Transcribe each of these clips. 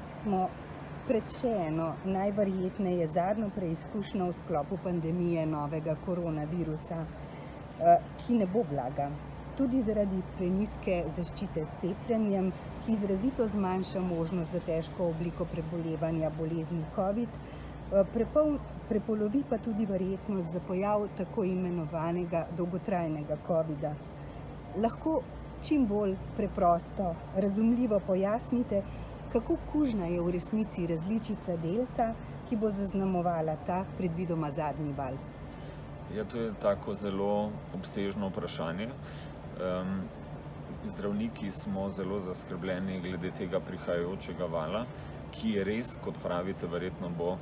smo pred še eno najverjetneje zadnjo preizkušnjo v sklopu pandemije novega koronavirusa, ki ne bo blaga. Tudi zaradi prenizke zaščite s cepljenjem, ki izrazito zmanjša možnost za težko obliko prebolevanja bolezni COVID, prepolovi pa tudi verjetnost za pojav tako imenovanega dolgotrajnega COVID-a. Lahko čim bolj preprosto, razumljivo pojasnite, kako kužna je v resnici različica delta, ki bo zaznamovala ta predvidoma zadnji val? Ja, to je tako zelo obsežno vprašanje. Zdravniki smo zelo zaskrbljeni glede tega prihajajočega vala, ki je res, kot pravite, verjetno bo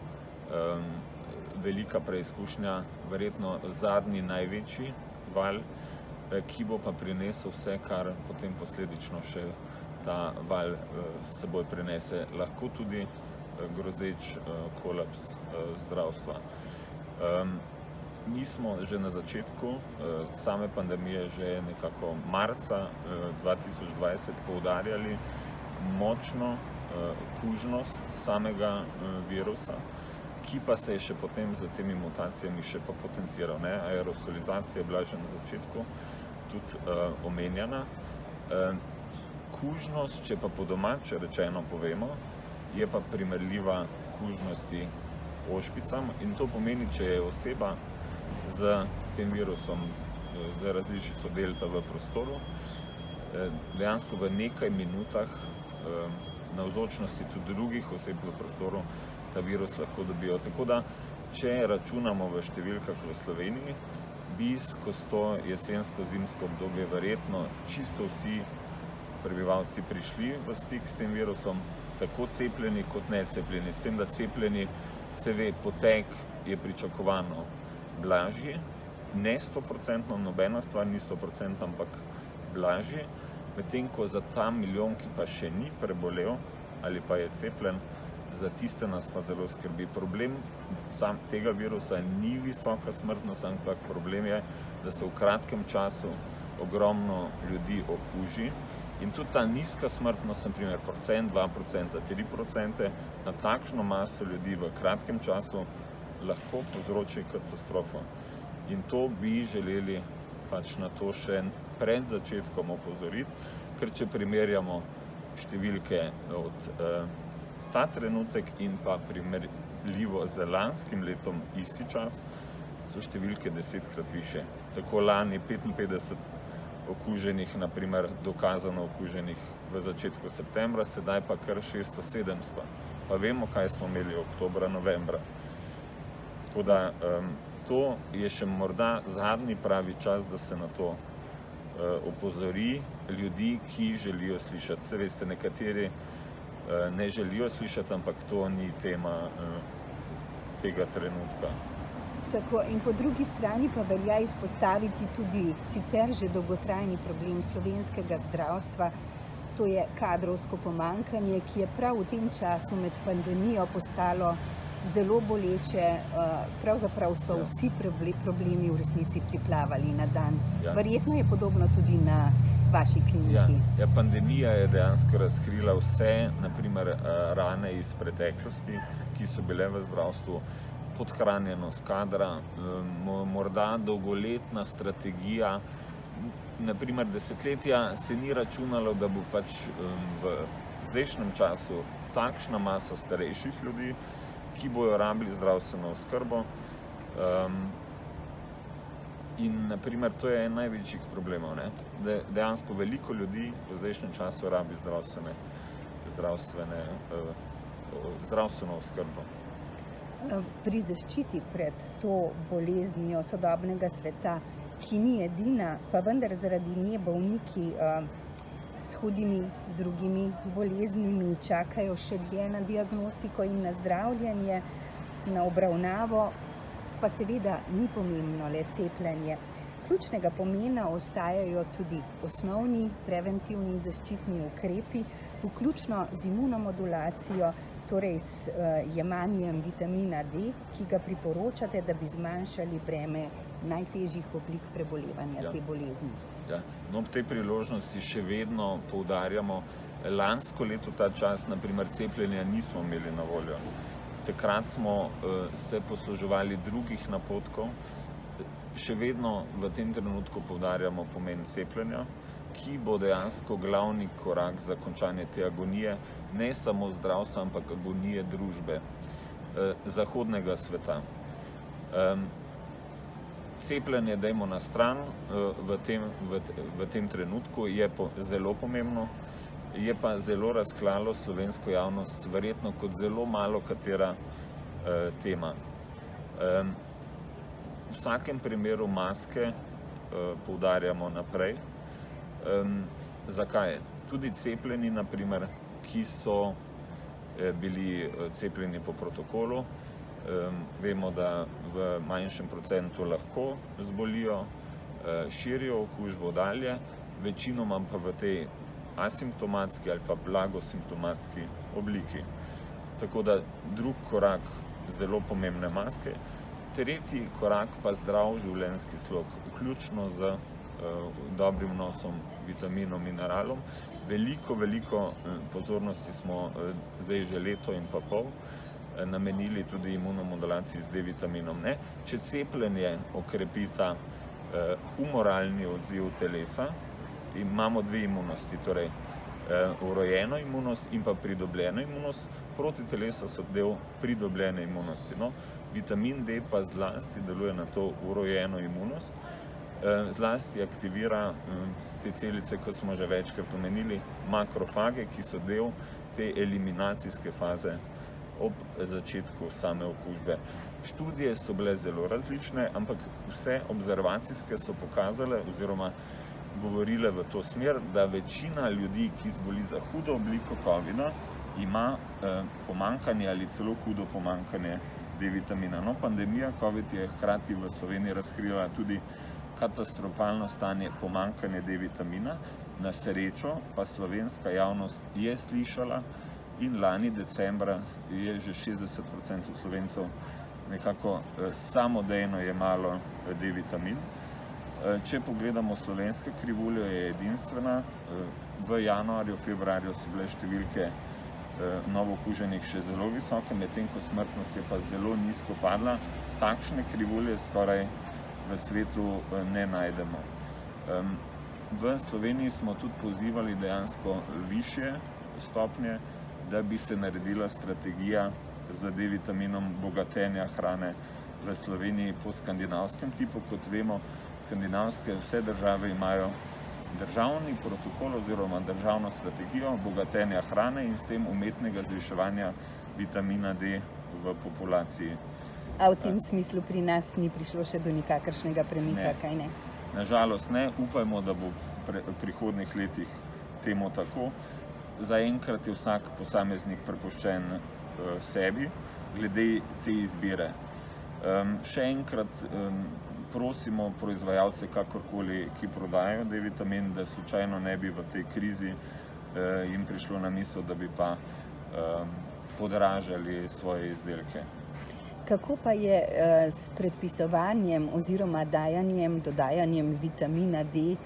velika preizkušnja, verjetno zadnji največji val, ki bo pa prinesel vse, kar potem posledično še ta val seboj prinese, lahko tudi grozeč kolaps zdravstva. Mi smo že na začetku same pandemije, že nekako marca 2020 poudarjali močno kužnost samega virusa, ki pa se je še potem z temi mutacijami še pa potenciral. Aerosolizacija je bila že na začetku tudi omenjena. Kužnost, če pa po domače rečeno povemo, je pa primerljiva kužnosti ošpicam in to pomeni, če je oseba z tem virusom, z različico delta v prostoru, dejansko v nekaj minutah navzočnosti tudi drugih oseb v prostoru ta virus lahko dobijo. Tako da, če računamo v številkah v Sloveniji, bi skozi to jesensko-zimsko obdobje verjetno čisto vsi prebivalci prišli v stik s tem virusom, tako cepljeni kot necepljeni. S tem, da cepljeni se ve, potek je pričakovano blažji, ne 100%, nobena stvar ni 100%, ampak blažji, medtem ko za ta milijon, ki pa še ni prebolel ali pa je cepljen, za tiste nas pa zelo skrbi. Problem tega virusa ni visoka smrtnost, ampak problem je, da se v kratkem času ogromno ljudi okuži in tudi ta nizka smrtnost, naprimer 1%, 2%, 3%, na takšno maso ljudi v kratkem času lahko povzroči katastrofo. In to bi želeli pač na to še pred začetkom opozoriti, ker če primerjamo številke od ta trenutek in pa primerljivo z lanskim letom isti čas, so številke 10-krat više. Tako lani 55 okuženih, naprimer dokazano okuženih v začetku septembra, sedaj pa kar 600-700. Pa vemo, kaj smo imeli oktobra, novembra. Tako da to je še morda zadnji pravi čas, da se na to opozori ljudi, ki želijo slišati. Se veste, nekateri ne želijo slišati, ampak to ni tema tega trenutka. Tako, in po drugi strani pa velja izpostaviti tudi sicer že dolgotrajni problem slovenskega zdravstva, to je kadrovsko pomanjkanje, ki je prav v tem času med pandemijo postalo zelo boleče. Pravzaprav so vsi problemi v resnici priplavali na dan. Verjetno je podobno tudi na vaši kliniki. Ja, pandemija je dejansko razkrila vse, naprimer rane iz preteklosti, ki so bile v zdravstvu, podhranjenost kadra, morda dolgoletna strategija, naprimer desetletja se ni računalo, da bo pač v zdajšnjem času takšna masa starejših ljudi, ki bojo rabili zdravstveno oskrbo. In naprimer, to je en največjih problemov, da dejansko veliko ljudi v zdajšnjem času rabi zdravstveno oskrbo. Pri zaščiti pred to boleznijo sodobnega sveta, ki ni edina, pa vendar zaradi nje bolniki s hudimi drugimi boleznimi čakajo še dlje na diagnostiko in na zdravljenje, na obravnavo, pa seveda ni pomembno le cepljenje. Ključnega pomena ostajajo tudi osnovni preventivni zaščitni ukrepi, vključno z imunomodulacijo, torej s jemanjem vitamina D, ki ga priporočate, da bi zmanjšali breme najtežjih oblik prebolevanja te bolezni. Ob tej priložnosti še vedno poudarjamo Lansko leto ta čas, naprimer, cepljenja nismo imeli na voljo. Takrat smo se posluževali drugih napotkov. Še vedno v tem trenutku poudarjamo pomen cepljenja, ki bo dejansko glavni korak za končanje te agonije, ne samo zdravstva, ampak agonije družbe, zahodnega sveta. Cepljenje dajmo na stran v tem trenutku, je zelo pomembno, je pa zelo razklalo slovensko javnost, verjetno kot zelo malo katera tema. V vsakem primeru maske poudarjamo naprej. Zakaj? Tudi cepljeni, naprimer, ki so bili cepljeni po protokolu, vemo, da v manjšem procentu lahko zbolijo, širijo okužbo dalje, večinoma pa v tej asimptomatski ali pa blagosimptomatski obliki. Tako da drug korak zelo pomembne maske, tretji korak pa zdrav življenjski slog, vključno z dobrim vnosom vitaminov, mineralov. Veliko pozornosti smo zdaj že leto in pa pol namenili tudi imunomodulaciji z D-vitaminom. Če cepljenje okrepi ta humoralni odziv telesa, imamo dve imunosti, torej vrojeno imunost in pa pridobljeno imunost. Proti telesa so del pridobljene imunosti. Vitamin D pa zlasti deluje na to vrojeno imunost, zlasti aktivira te celice, kot smo že večkrat omenili, makrofage, ki so del te eliminacijske faze ob začetku same okužbe. Študije so bile zelo različne, ampak vse observacijske so pokazale oziroma govorile v to smer, da večina ljudi, ki zboli za hudo obliko COVID-a, ima pomanjkanje ali celo hudo pomanjkanje D-vitamina. Pandemija COVID je hkrati v Sloveniji razkrila tudi katastrofalno stanje pomanjkanja D-vitamina. Na srečo pa slovenska javnost je slišala in lani decembra je že 60% Slovencev nekako samodejno jemalo D-vitamin. Če pogledamo slovenske krivulje, je edinstvena. V januarju, februarju so bile številke novookuženih še zelo visoke, medtem ko smrtnost je pa zelo nizko padla. Takšne krivulje skoraj v svetu ne najdemo. V Sloveniji smo tudi pozivali dejansko višje stopnje, da bi se naredila strategija z D-vitaminom bogatenja hrane v Sloveniji po skandinavskem tipu. Kot vemo, skandinavske vse države imajo državni protokol oziroma državno strategijo bogatenja hrane in s tem umetnega zviševanja vitamina D v populaciji. A v tem smislu pri nas ni prišlo še do nikakršnega premika, kaj ne? Nažalost ne, upajmo, da bo v prihodnjih letih temu tako. Zaenkrat je vsak posameznik prepuščen sebi glede te izbire. Še enkrat prosimo proizvajalce, kakorkoli, ki prodajajo D-vitamin, da slučajno ne bi v tej krizi jim prišlo na misel, da bi pa podražali svoje izdelke. Kako pa je s predpisovanjem oziroma dodajanjem vitamina D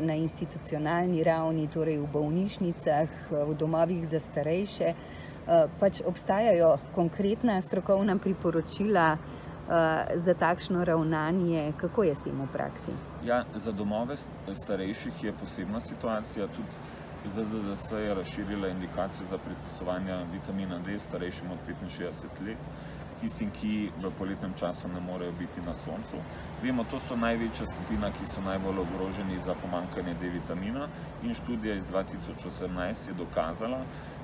na institucionalni ravni, torej v bolnišnicah, v domovih za starejše? Pač obstajajo konkretna strokovna priporočila za takšno ravnanje? Kako je s tem v praksi? Ja, za domove starejših je posebna situacija. Tudi ZZZS je razširila indikacijo za predpisovanje vitamina D starejšim od 65 let, tistim, ki v poletnem času ne morejo biti na soncu. Vemo, to so največja skupina, ki so najbolj ogroženi za pomanjkanje D-vitamina in študija iz 2018 je dokazala,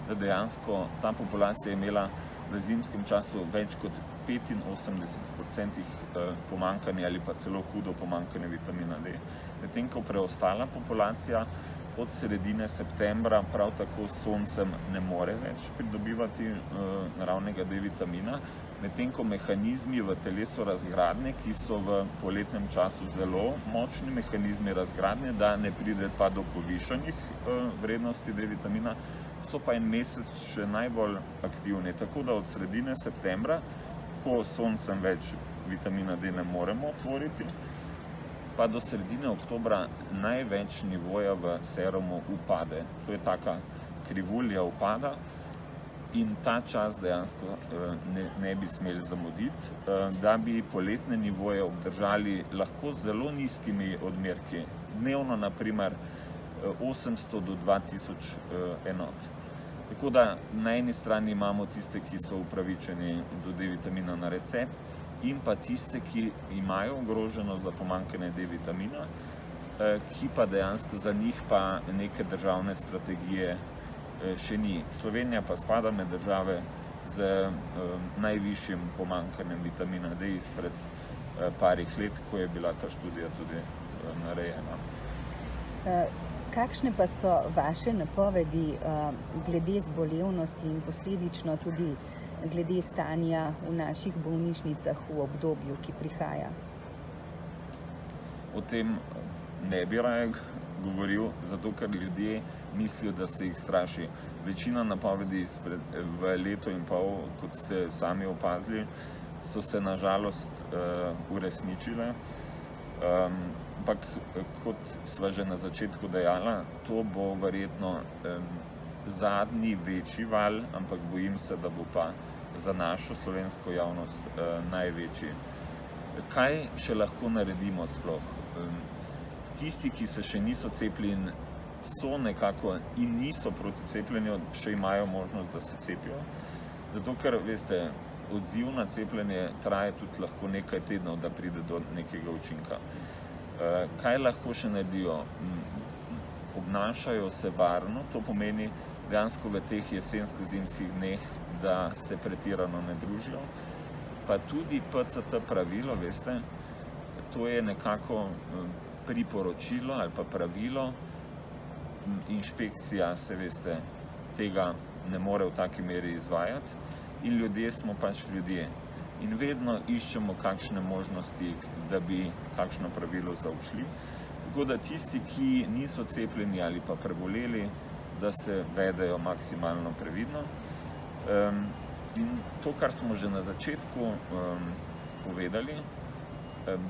da dejansko ta populacija je imela v zimskem času več kot 85% pomanjkanje ali pa celo hudo pomanjkanje vitamina D. Medtem ko preostala populacija od sredine septembra prav tako s soncem ne more več pridobivati naravnega D-vitamina, medtem ko mehanizmi v telesu razgradnje, ki so v poletnem času zelo močni mehanizmi razgradnje, da ne pride pa do povišanih vrednosti D-vitamina, so pa en mesec še najbolj aktivni. Tako da od sredine septembra, ko soncem več vitamina D ne moremo tvoriti, pa do sredine oktobra največ nivoja v serumu upade. To je taka krivulja upada in ta čas dejansko ne bi smeli zamuditi, da bi poletne nivoje obdržali lahko z zelo nizkimi odmerki, dnevno naprimer 800 do 2000 enot. Tako da na eni strani imamo tiste, ki so upravičeni do D-vitamina na recept, in pa tiste, ki imajo ogroženost za pomanjkanje D-vitamina, ki pa dejansko za njih pa neke državne strategije še ni. Slovenija pa spada med države z najvišjim pomanjkanjem vitamina D izpred parih let, ko je bila ta študija tudi narejena. Kakšne pa so vaše napovedi glede zbolevnosti in posledično tudi glede stanja v naših bolnišnicah v obdobju, ki prihaja? O tem ne bi raje govoril, zato ker ljudje mislijo, da se jih straši. Večina napovedi v leto in pol, kot ste sami opazili, so se nažalost uresničile. Ampak, kot sva že na začetku dejala, to bo verjetno zadnji večji val, ampak bojim se, da bo pa za našo slovensko javnost največji. Kaj še lahko naredimo sploh? Tisti, ki se še niso cepili, so nekako in niso proti cepljenju, še imajo možnost, da se cepijo. Zato, ker, veste, odziv na cepljenje traja tudi lahko nekaj tednov, da pride do nekega učinka. Kaj lahko še naredijo? Obnašajo se varno, to pomeni dejansko v teh jesensko-zimskih dneh, da se pretirano ne družijo. Pa tudi PCT pravilo, veste, to je nekako priporočilo ali pa pravilo. Inšpekcija se, veste, tega ne more v taki meri izvajati in ljudje smo pač ljudje. In vedno iščemo kakšne možnosti, da bi kakšno pravilo zaobšli. Tako da tisti, ki niso cepljeni ali pa preboleli, da se vedejo maksimalno previdno. In to, kar smo že na začetku povedali,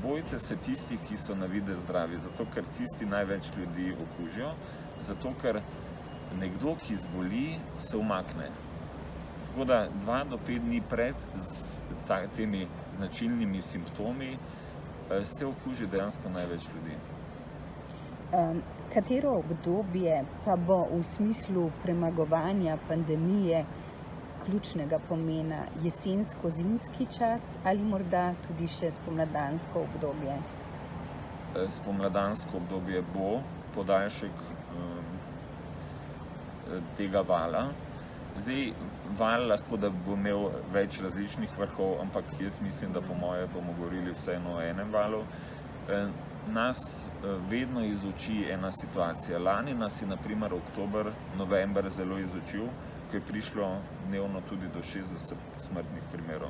bojte se tistih, ki so na videz zdravi, zato ker tisti največ ljudi okužijo, zato ker nekdo, ki zboli, se umakne. Tako da 2 do 5 dni pred temi značilnimi simptomi se okuži dejansko največ ljudi. Katero obdobje pa bo v smislu premagovanja pandemije ključnega pomena? Jesensko-zimski čas ali morda tudi še spomladansko obdobje? Spomladansko obdobje bo podaljšek tega vala. Zdaj, val lahko, da bo imel več različnih vrhov, ampak jaz mislim, da po moje bomo govorili vseeno o enem valu. Nas vedno izuči ena situacija. Lani nas je na primer oktober, november zelo izučil, ko je prišlo dnevno tudi do 60 smrtnih primerov.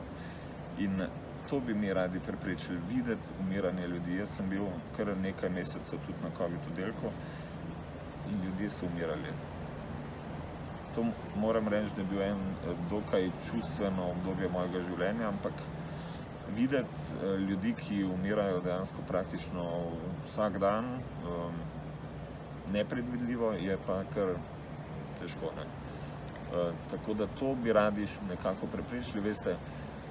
In to bi mi radi preprečili, videti umiranje ljudi. Jaz sem bil kar nekaj mesecev tudi na COVID oddelku in ljudje so umirali. To moram reči, da je bil en dokaj čustveno obdobje mojega življenja, ampak videti ljudi, ki umirajo dejansko praktično vsak dan, nepredvidljivo, je pa kar težko. Tako da to bi radi nekako preprečili. Veste,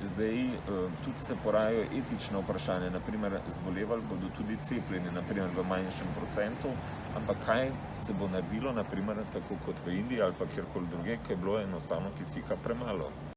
zdaj tudi se porajajo etične vprašanja, naprimer zbolevali bodo tudi cepljeni, naprimer v manjšem procentu, ampak kaj se bo naredilo, naprimer tako kot v Indiji ali pa kjerkoli druge, ko je bilo enostavno kisika premalo.